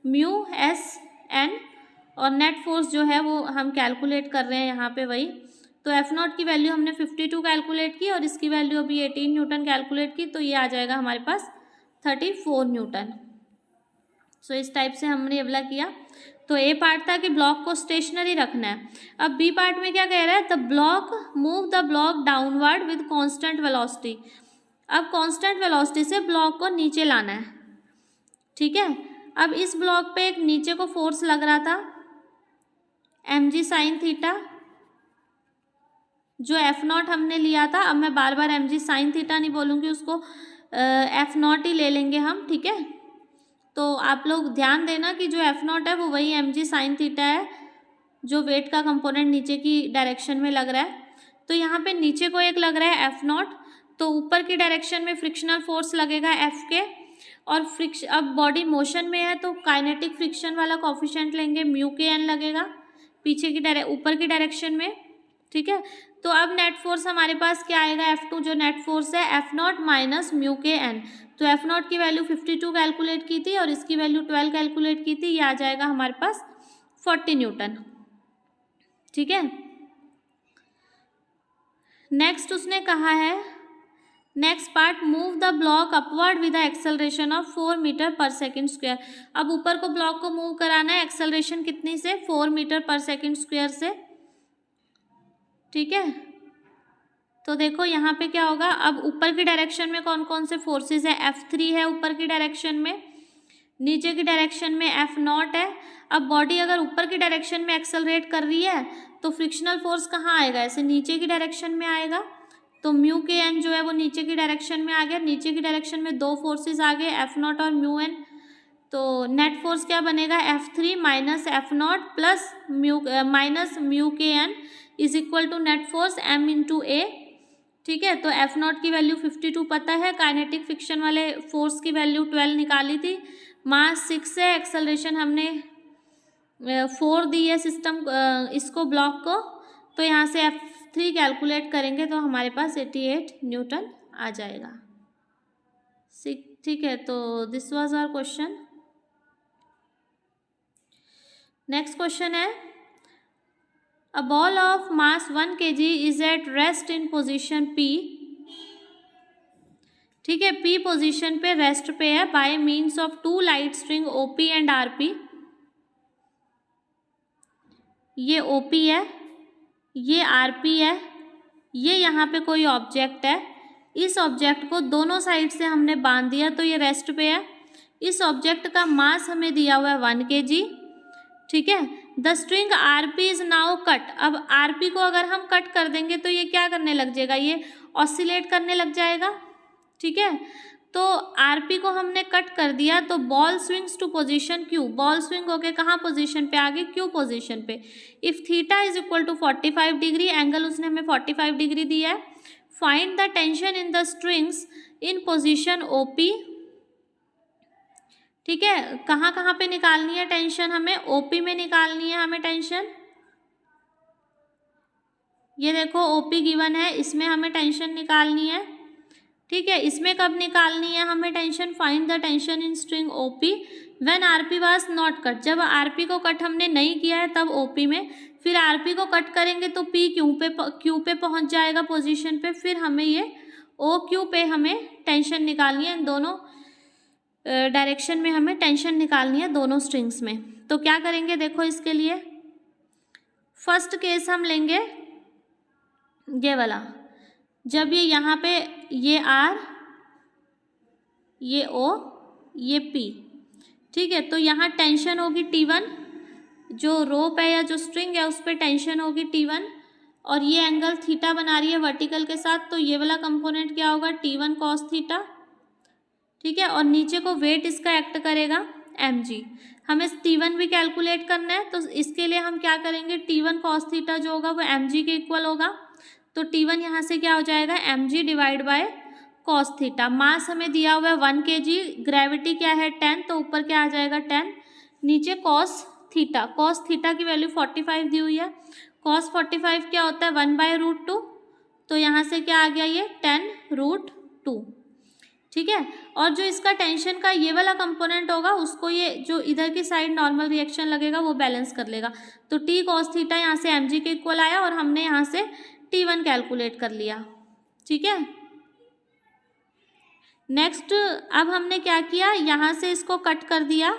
μs/n और नेट फोर्स जो है वो हम कैलकुलेट कर रहे हैं यहाँ पे वही। तो एफ नॉट की वैल्यू हमने 52 कैलकुलेट की और इसकी वैल्यू अभी 18 न्यूटन कैलकुलेट की, तो ये आ जाएगा हमारे पास 34 न्यूटन। सो इस टाइप से हमने ये वाला किया। तो ए पार्ट था कि ब्लॉक को स्टेशनरी रखना है। अब बी पार्ट में क्या कह रहा है, the block move the block downward with constant velocity. अब कांस्टेंट वेलोसिटी से ब्लॉक को नीचे लाना है। ठीक है, अब इस ब्लॉक पे एक नीचे को फोर्स लग रहा था mg साइन थीटा, जो एफ नॉट हमने लिया था। अब मैं बार बार mg साइन थीटा नहीं बोलूँगी, उसको एफ नॉट ही ले लेंगे हम। ठीक है, तो आप लोग ध्यान देना कि जो एफ नॉट है वो वही mg साइन थीटा है, जो वेट का कंपोनेंट नीचे की डायरेक्शन में लग रहा है। तो यहाँ पे नीचे को एक लग रहा है एफ नॉट, तो ऊपर की डायरेक्शन में फ्रिक्शनल फोर्स लगेगा एफ के, और अब बॉडी मोशन में है तो काइनेटिक फ्रिक्शन वाला कोफिशिएंट लेंगे, μkn लगेगा पीछे की ऊपर की डायरेक्शन में। ठीक है, तो अब नेट फोर्स हमारे पास क्या आएगा, F2 जो नेट फोर्स है एफ नॉट माइनस μkn। तो एफ नॉट की वैल्यू 52 कैलकुलेट की थी और इसकी वैल्यू 12 कैलकुलेट की थी, ये आ जाएगा हमारे पास 40 न्यूटन। ठीक है, नेक्स्ट उसने कहा है, next part move the block upward with the acceleration of 4 metre पर सेकेंड स्क्वायर। अब ऊपर को ब्लॉक को मूव कराना है, एक्सेलरेशन कितनी से, 4 मीटर पर सेकेंड स्क्वायर से। ठीक है, तो देखो यहाँ पे क्या होगा, अब ऊपर की डायरेक्शन में कौन कौन से फोर्सेस है, F3 है ऊपर की डायरेक्शन में, नीचे की डायरेक्शन में एफ नॉट है। अब बॉडी अगर ऊपर की डायरेक्शन में एक्सेलरेट कर रही है तो फ्रिक्शनल फोर्स कहाँ आएगा, ऐसे नीचे की डायरेक्शन में आएगा। तो μkn जो है वो नीचे की डायरेक्शन में आ गया। नीचे की डायरेक्शन में दो फोर्सेस आ गए, एफ नॉट और μn। तो नेट फोर्स क्या बनेगा, F3 minus F naught plus minus μkn is equal to net force m × a। ठीक है, तो एफ नॉट की वैल्यू 52 पता है, काइनेटिक फ्रिक्शन वाले फोर्स की वैल्यू 12 निकाली थी, मास 6 है, एक्सेलरेशन हमने 4 दी है सिस्टम इसको ब्लॉक को। तो यहाँ से F3 कैलकुलेट करेंगे तो हमारे पास 88 न्यूटन आ जाएगा। ठीक है, तो this was our question. Next question है, a ball of mass 1 kg is at rest in position P। ठीक है, P पोजीशन पे रेस्ट पे है by means of 2 light string OP and RP। ये OP है, ये RP है, ये यहाँ पे कोई ऑब्जेक्ट है। इस ऑब्जेक्ट को दोनों साइड से हमने बांध दिया तो ये रेस्ट पे है। इस ऑब्जेक्ट का मास हमें दिया हुआ है 1 kg। ठीक है, the string RP is now cut. अब RP को अगर हम कट कर देंगे तो ये क्या करने लग जाएगा, ये ऑसिलेट करने लग जाएगा। ठीक है, तो आरपी को हमने कट कर दिया, तो ball swings to position Q, ball swing होके कहाँ पोजीशन पे, आगे क्यू पोजीशन पे। If theta is equal to 45 degree, angle उसने हमें 45 डिग्री दिया है। Find the tension in the strings in position OP. ठीक है, कहाँ कहाँ पे निकालनी है टेंशन, हमें ओपी में निकालनी है हमें टेंशन। ये देखो ओपी गिवन है, इसमें हमें टेंशन निकालनी है। ठीक है, इसमें कब निकालनी है हमें tension, find the tension in string OP when RP was not cut, जब आरपी को कट हमने नहीं किया है तब ओपी में, फिर आरपी को कट करेंगे तो पी क्यू पे पहुंच जाएगा पोजीशन पे, फिर हमें ये ओ क्यू पे हमें टेंशन निकालनी है। इन दोनों डायरेक्शन में हमें टेंशन निकालनी है दोनों स्ट्रिंग्स में। तो क्या करेंगे देखो, इसके लिए फर्स्ट केस हम लेंगे ये वाला, जब ये यहाँ पे ये आर, ये ओ, ये पी। ठीक है, तो यहाँ टेंशन होगी T1, जो रोप है या जो स्ट्रिंग है उस पर टेंशन होगी T1, और ये एंगल थीटा बना रही है वर्टिकल के साथ, तो ये वाला कंपोनेंट क्या होगा, T1 कॉस थीटा। ठीक है, और नीचे को वेट इसका एक्ट करेगा mg। हमें T1 भी कैलकुलेट करना है, तो इसके लिए हम क्या करेंगे, T1 कॉस थीटा जो होगा वो mg के इक्वल होगा, तो T1 यहाँ से क्या हो जाएगा, mg divide by cos theta. Mass हमें दिया हुआ है 1 kg, ग्रेविटी क्या है 10, तो ऊपर क्या आ जाएगा 10, नीचे कॉस थीटा की वैल्यू 45 दी हुई है। कॉस 45 क्या होता है, 1/√2, तो यहाँ से क्या आ गया ये 10√2। ठीक है, और जो इसका टेंशन का ये वाला कंपोनेंट होगा उसको ये जो इधर की साइड नॉर्मल रिएक्शन लगेगा वो बैलेंस कर लेगा, तो टी कॉस थीटा यहाँ से mg के इक्वल आया, और हमने यहाँ से T1 कैलकुलेट कर लिया। ठीक है, नेक्स्ट अब हमने क्या किया, यहाँ से इसको कट कर दिया,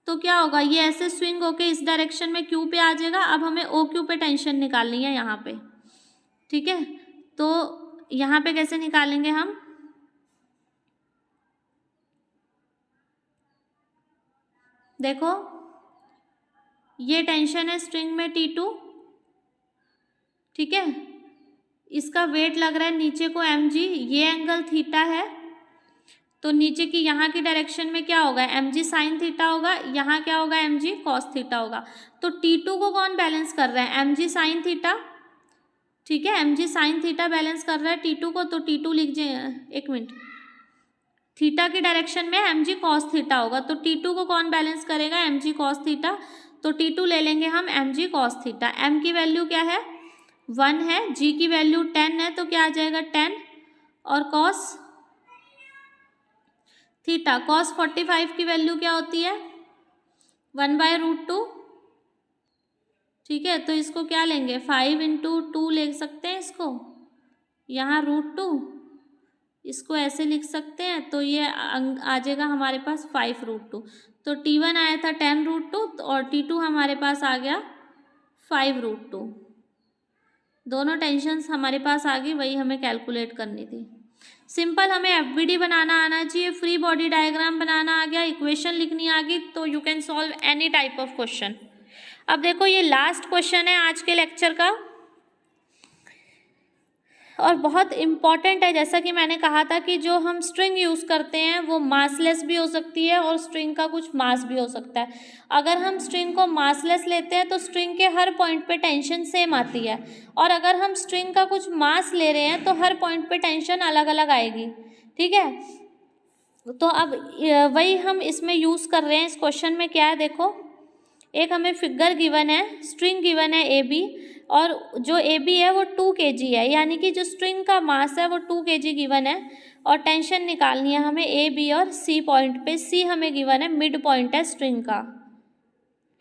तो क्या होगा, ये ऐसे स्विंग होके इस डायरेक्शन में क्यू पे आ जाएगा। अब हमें ओ क्यू पे टेंशन निकालनी है यहाँ पे। ठीक है, तो यहाँ पे कैसे निकालेंगे हम, देखो ये टेंशन है स्ट्रिंग में T2। ठीक है, इसका वेट लग रहा है नीचे को mg, ये एंगल थीटा है, तो नीचे की यहाँ की डायरेक्शन में क्या होगा, mg साइन थीटा होगा, यहाँ क्या होगा mg कॉस थीटा होगा। तो T2 को कौन बैलेंस कर रहा है, mg साइन थीटा। ठीक है, mg साइन थीटा बैलेंस कर रहा है T2 को, तो T2 लिख जाए, एक मिनट, थीटा की डायरेक्शन में mg कॉस थीटा होगा, तो T2 को कौन बैलेंस करेगा, mg कॉस थीटा, तो T2 ले लेंगे हम mg कॉस थीटा। m की वैल्यू क्या है 1 है, g की वैल्यू 10 है, तो क्या आ जाएगा 10, और कॉस थीटा, कॉस 45 की वैल्यू क्या होती है 1/√2। ठीक है, तो इसको क्या लेंगे 5 × 2 ले सकते हैं इसको, यहाँ √2, इसको ऐसे लिख सकते हैं, तो ये आ जाएगा हमारे पास 5√2। तो T1 आया था 10√2 और T2 हमारे पास आ गया 5√2। दोनों टेंशन्स हमारे पास आ गई, वही हमें कैलकुलेट करनी थी। सिंपल हमें एफबीडी बनाना आना चाहिए, फ्री बॉडी डायग्राम बनाना आ गया, इक्वेशन लिखनी आ गई, तो you can solve any type of question. अब देखो ये लास्ट क्वेश्चन है आज के लेक्चर का, और बहुत इम्पॉर्टेंट है। जैसा कि मैंने कहा था कि जो हम स्ट्रिंग यूज़ करते हैं वो मासलेस भी हो सकती है और स्ट्रिंग का कुछ मास भी हो सकता है। अगर हम स्ट्रिंग को मासलेस लेते हैं तो स्ट्रिंग के हर पॉइंट पे टेंशन सेम आती है, और अगर हम स्ट्रिंग का कुछ मास ले रहे हैं तो हर पॉइंट पे टेंशन अलग अलग आएगी। ठीक है, तो अब वही हम इसमें यूज़ कर रहे हैं। इस क्वेश्चन में क्या है देखो, एक हमें फिगर गिवन है, स्ट्रिंग गिवन है ए बी, और जो ए बी है वो 2 kg है, यानी कि जो स्ट्रिंग का मास है वो 2 kg गिवन है, और टेंशन निकालनी है हमें ए बी और सी पॉइंट पे। सी हमें गिवन है, मिड पॉइंट है स्ट्रिंग का।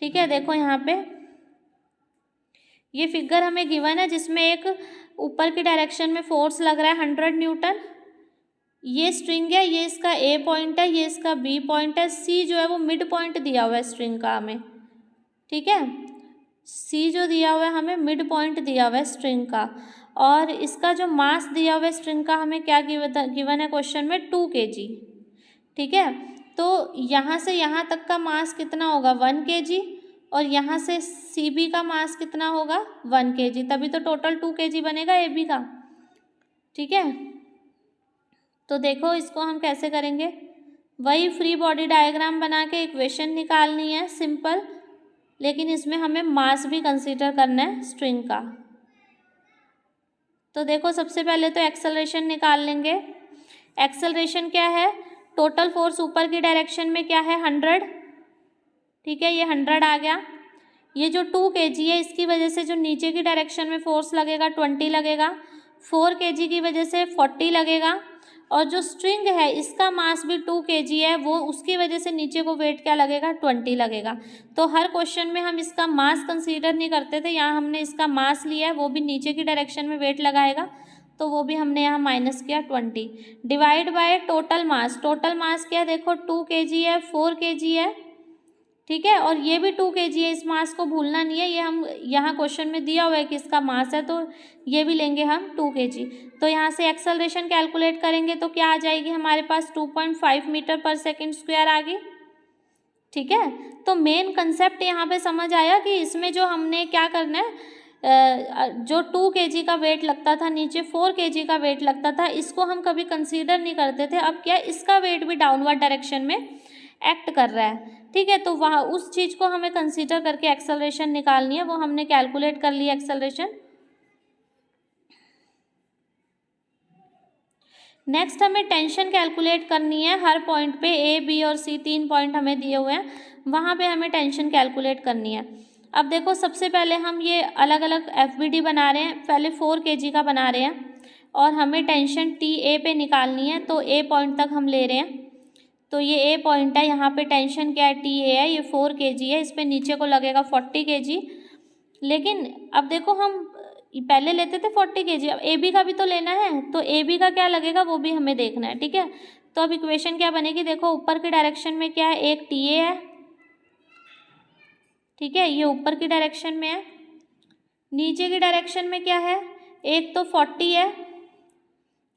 ठीक है, देखो यहाँ पे ये फिगर हमें गिवन है जिसमें एक ऊपर की डायरेक्शन में फोर्स लग रहा है 100 न्यूटन। ये स्ट्रिंग है, ये इसका ए पॉइंट है, ये इसका बी पॉइंट है, सी जो है वो मिड पॉइंट दिया हुआ है स्ट्रिंग का हमें। ठीक है, सी जो दिया हुआ है हमें मिड पॉइंट दिया हुआ है स्ट्रिंग का, और इसका जो मास दिया हुआ है स्ट्रिंग का हमें क्या गिवन है क्वेश्चन में 2 kg। ठीक है, तो यहाँ से यहाँ तक का मास कितना होगा 1 kg, और यहाँ से सी बी का मास कितना होगा 1 kg, तभी तो टोटल 2 kg बनेगा ए बी का। ठीक है, तो देखो इसको हम कैसे करेंगे, वही फ्री बॉडी डायग्राम बना के इक्वेशन निकालनी है सिंपल, लेकिन इसमें हमें मास भी कंसीडर करना है स्ट्रिंग का। तो देखो सबसे पहले तो एक्सेलरेशन निकाल लेंगे। एक्सेलरेशन क्या है, टोटल फोर्स ऊपर की डायरेक्शन में क्या है 100, ठीक है, ये 100 आ गया। ये जो 2 kg है इसकी वजह से जो नीचे की डायरेक्शन में फोर्स लगेगा 20 लगेगा, 4 kg की वजह से 40 लगेगा, और जो स्ट्रिंग है इसका मास भी 2 kg है, वो उसकी वजह से नीचे को वेट क्या लगेगा 20 लगेगा। तो हर क्वेश्चन में हम इसका मास कंसीडर नहीं करते थे, यहाँ हमने इसका मास लिया है, वो भी नीचे की डायरेक्शन में वेट लगाएगा, तो वो भी हमने यहाँ माइनस किया 20, divide by total mass. Total mass क्या देखो 2 kg है, 4 kg है, ठीक है, और ये भी 2 kg है, इस मास को भूलना नहीं है, ये हम यहाँ क्वेश्चन में दिया हुआ है कि इसका मास है, तो ये भी लेंगे हम 2 kg। तो यहाँ से एक्सेलरेशन कैलकुलेट करेंगे तो क्या आ जाएगी हमारे पास 2.5 मीटर पर सेकेंड स्क्वायर आ गई, ठीक है। तो मेन कंसेप्ट यहाँ पे समझ आया कि इसमें जो हमने क्या करना है, जो 2 kg का वेट लगता था नीचे, 4 kg का वेट लगता था, इसको हम कभी कंसीडर नहीं करते थे, अब क्या इसका वेट भी डाउनवर्ड डायरेक्शन में एक्ट कर रहा है, ठीक है। तो वहाँ उस चीज़ को हमें कंसीडर करके एक्सेलरेशन निकालनी है, वो हमने कैलकुलेट कर लिया एक्सेलरेशन। नेक्स्ट हमें टेंशन कैलकुलेट करनी है, हर पॉइंट पे ए बी और सी 3 पॉइंट हमें दिए हुए हैं, वहाँ पे हमें टेंशन कैलकुलेट करनी है। अब देखो सबसे पहले हम ये अलग अलग FBD बना रहे हैं, पहले 4 kg का बना रहे हैं, और हमें टेंशन TA पे निकालनी है, तो A पॉइंट तक हम ले रहे हैं, तो ये A पॉइंट है, यहाँ पे टेंशन क्या है TA है, ये 4 kg है, इस पर नीचे को लगेगा 40 kg। लेकिन अब देखो हम पहले लेते थे 40 kg, अब AB का भी तो लेना है, तो AB का क्या लगेगा वो भी हमें देखना है, ठीक है। तो अब इक्वेशन क्या बनेगी, देखो ऊपर की डायरेक्शन में क्या है, एक TA है, ठीक है, ये ऊपर की डायरेक्शन में है, नीचे की डायरेक्शन में क्या है, एक तो 40 है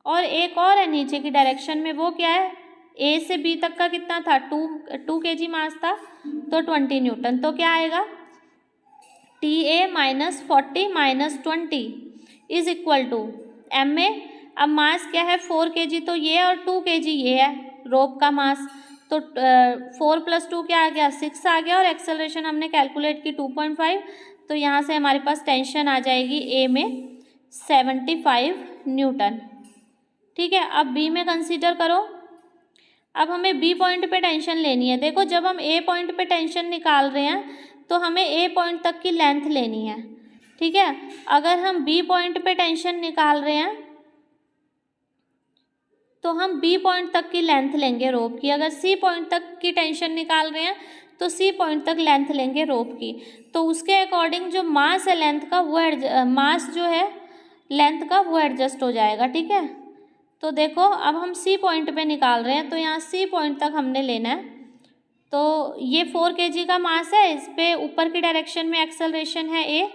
और एक और है नीचे की डायरेक्शन में, वो क्या है, A से B तक का कितना था 2 kg मास था, तो 20 न्यूटन। तो क्या आएगा TA minus 40 minus 20 is equal to MA। अब मास क्या है 4 kg, तो ये और 2 kg ये है रोप का मास, तो 4 + 2 क्या आ गया 6 आ गया, और एक्सेलरेशन हमने कैलकुलेट की 2.5, तो यहाँ से हमारे पास टेंशन आ जाएगी A में 75 न्यूटन, ठीक है। अब B में कंसीडर करो, अब हमें B पॉइंट पे टेंशन लेनी है। देखो जब हम A पॉइंट पे टेंशन निकाल रहे हैं तो हमें A पॉइंट तक की लेंथ लेनी है, ठीक है। अगर हम B पॉइंट पे टेंशन निकाल रहे हैं तो हम B पॉइंट तक की लेंथ लेंगे रोप की, अगर C पॉइंट तक की टेंशन निकाल रहे हैं तो C पॉइंट तक लेंथ लेंगे रोप की। तो उसके अकॉर्डिंग जो मास है लेंथ का वो मास जो है लेंथ का वो एडजस्ट हो जाएगा, ठीक है। तो देखो अब हम C पॉइंट पे निकाल रहे हैं, तो यहाँ C पॉइंट तक हमने लेना है, तो ये 4 kg का मास है, इस पे ऊपर की डायरेक्शन में एक्सेलरेशन है A।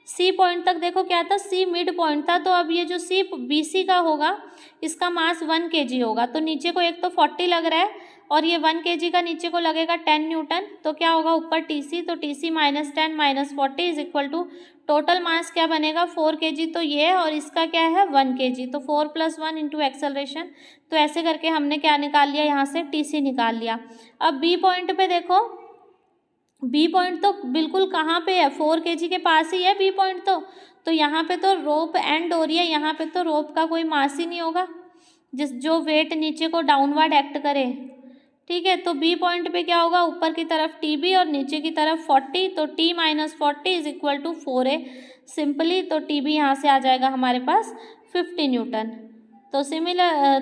C पॉइंट तक देखो क्या था, C मिड पॉइंट था, तो अब ये जो C BC का होगा इसका मास 1 kg होगा, तो नीचे को एक तो 40 लग रहा है और ये 1 kg का नीचे को लगेगा 10 न्यूटन, तो क्या होगा ऊपर TC, तो TC minus 10 minus 40 is equal to total mass क्या बनेगा 4 kg, तो ये है, और इसका क्या है 1 kg, तो 4 + 1 इंटू एक्सेलरेशन। तो ऐसे करके हमने क्या निकाल लिया, यहाँ से TC निकाल लिया। अब B पॉइंट पे देखो, B पॉइंट तो बिल्कुल कहाँ पे है 4 kg के पास ही है B पॉइंट, तो यहाँ पे तो रोप एंड हो रही है, यहाँ पे तो रोप का कोई मास ही नहीं होगा जो वेट नीचे को डाउनवर्ड एक्ट करे, ठीक है। तो B पॉइंट पे क्या होगा, ऊपर की तरफ TB और नीचे की तरफ 40, तो T minus 40 is equal to 4A simply, तो TB यहाँ से आ जाएगा हमारे पास 50 न्यूटन। तो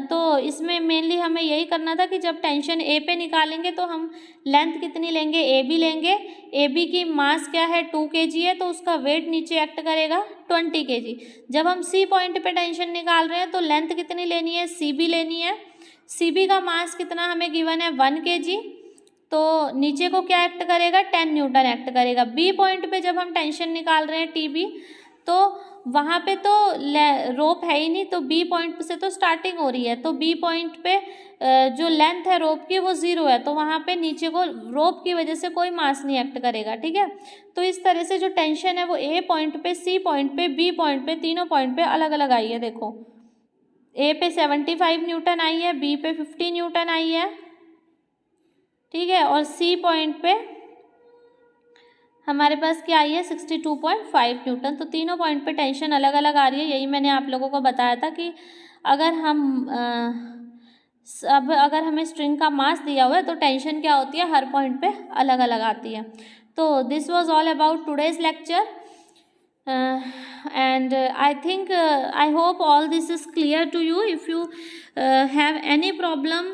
तो इसमें मेनली हमें यही करना था कि जब टेंशन A पे निकालेंगे तो हम लेंथ कितनी लेंगे, AB लेंगे, AB की मास क्या है 2 kg है, तो उसका वेट नीचे एक्ट करेगा 20 kg। जब हम C पॉइंट पे टेंशन निकाल रहे हैं तो लेंथ कितनी लेनी है, CB लेनी है, CB का मास कितना हमें गिवन है 1 kg, तो नीचे को क्या एक्ट करेगा 10 न्यूटन एक्ट करेगा। B पॉइंट पे जब हम टेंशन निकाल रहे हैं TB, तो वहाँ पे तो रोप है ही नहीं, तो B पॉइंट से तो स्टार्टिंग हो रही है, तो B पॉइंट पे जो लेंथ है रोप की वो 0 है, तो वहाँ पे नीचे को रोप की वजह से कोई मास नहीं एक्ट करेगा, ठीक है। तो इस तरह से जो टेंशन है वो A पॉइंट पे, C पॉइंट पे, B पॉइंट पे, तीनों पॉइंट पे अलग अलग आई है। देखो ए पे 75 न्यूटन आई है, बी पे 50 न्यूटन आई है, ठीक है, और सी पॉइंट पे हमारे पास क्या आई है 62.5 न्यूटन। तो तीनों पॉइंट पे टेंशन अलग अलग आ रही है। यही मैंने आप लोगों को बताया था कि अगर अगर हमें स्ट्रिंग का मास दिया हुआ है तो टेंशन क्या होती है, हर पॉइंट पे अलग अलग आती है। तो this was all about today's lecture and I think I hope all this is clear to you. If you have any problem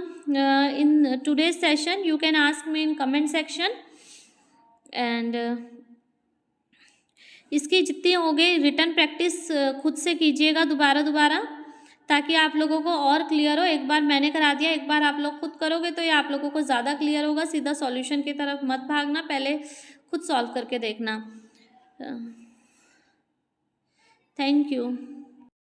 in today's session, you can ask me in comment section. And इसकी जितनी हो गई written practice खुद से कीजिएगा दोबारा, ताकि आप लोगों को और क्लियर हो। एक बार मैंने करा दिया, एक बार आप लोग खुद करोगे तो ये आप लोगों को ज़्यादा क्लियर होगा। सीधा सॉल्यूशन की तरफ मत भागना, पहले खुद सॉल्व करके देखना। Thank you.